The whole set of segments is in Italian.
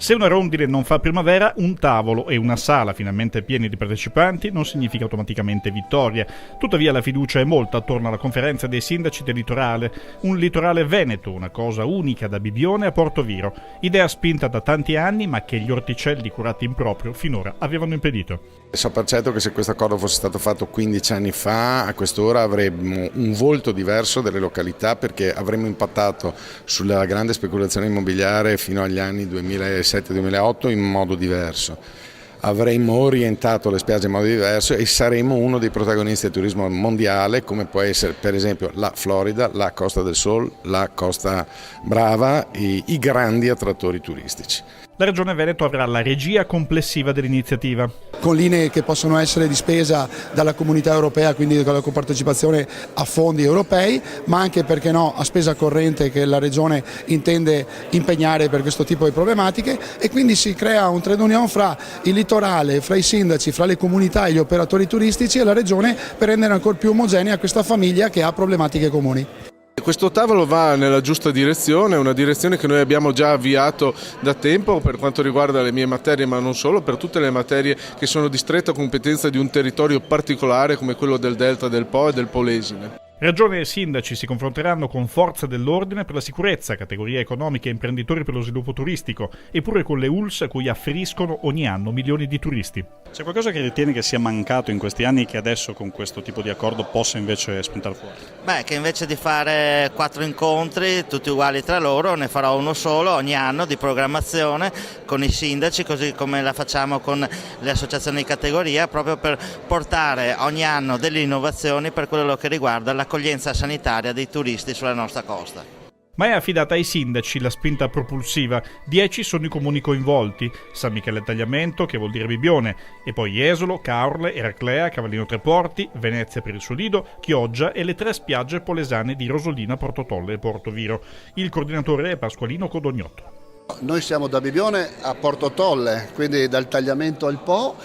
Se una rondine non fa primavera, un tavolo e una sala finalmente pieni di partecipanti non significa automaticamente vittoria. Tuttavia la fiducia è molta attorno alla conferenza dei sindaci del litorale. Un litorale veneto, una cosa unica da Bibbione a Portoviro. Idea spinta da tanti anni ma che gli orticelli curati in proprio finora avevano impedito. So per certo che se questo accordo fosse stato fatto 15 anni fa, a quest'ora avremmo un volto diverso delle località, perché avremmo impattato sulla grande speculazione immobiliare fino agli anni 2007-2008 in modo diverso. Avremmo orientato le spiagge in modo diverso e saremmo uno dei protagonisti del turismo mondiale, come può essere per esempio la Florida, la Costa del Sol, la Costa Brava, i grandi attrattori turistici. La Regione Veneto avrà la regia complessiva dell'iniziativa. Con linee che possono essere di spesa dalla comunità europea, quindi con la compartecipazione a fondi europei, ma anche, perché no, a spesa corrente che la Regione intende impegnare per questo tipo di problematiche, e quindi si crea un trade union fra il litorale, fra i sindaci, fra le comunità e gli operatori turistici e la Regione, per rendere ancora più omogenea questa famiglia che ha problematiche comuni. Questo tavolo va nella giusta direzione, una direzione che noi abbiamo già avviato da tempo per quanto riguarda le mie materie, ma non solo, per tutte le materie che sono di stretta competenza di un territorio particolare come quello del Delta del Po e del Polesine. Regione e sindaci si confronteranno con forze dell'ordine per la sicurezza, categorie economiche e imprenditori per lo sviluppo turistico, eppure con le ULSS a cui affriscono ogni anno milioni di turisti. C'è qualcosa che ritieni che sia mancato in questi anni che adesso con questo tipo di accordo possa invece spuntare fuori? Che invece di fare 4 incontri tutti uguali tra loro, ne farò uno solo ogni anno di programmazione con i sindaci, così come la facciamo con le associazioni di categoria, proprio per portare ogni anno delle innovazioni per quello che riguarda l'accoglienza sanitaria dei turisti sulla nostra costa. Ma è affidata ai sindaci la spinta propulsiva. 10 sono i comuni coinvolti: San Michele Tagliamento, che vuol dire Bibbione, e poi Jesolo, Caorle, Eraclea, Cavallino Treporti, Venezia per il suo lido, Chioggia e le 3 spiagge polesane di Rosolina, Portotolle e Portoviro. Il coordinatore è Pasqualino Codognotto. Noi siamo da Bibbione a Portotolle, quindi dal Tagliamento al Po.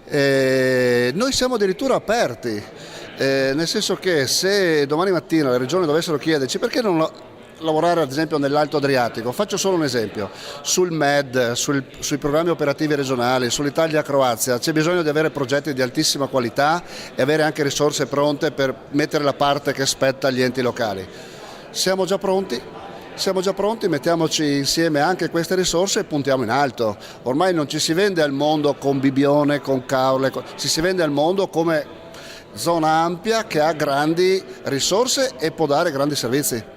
Noi siamo addirittura aperti, nel senso che se domani mattina le regioni dovessero chiederci perché non lavorare ad esempio nell'Alto Adriatico, faccio solo un esempio, sul MED, sui programmi operativi regionali, sull'Italia-Croazia, c'è bisogno di avere progetti di altissima qualità e avere anche risorse pronte per mettere la parte che spetta agli enti locali. Siamo già pronti, mettiamoci insieme anche queste risorse e puntiamo in alto. Ormai non ci si vende al mondo con Bibbione, con Caorle, ci si vende al mondo come zona ampia che ha grandi risorse e può dare grandi servizi.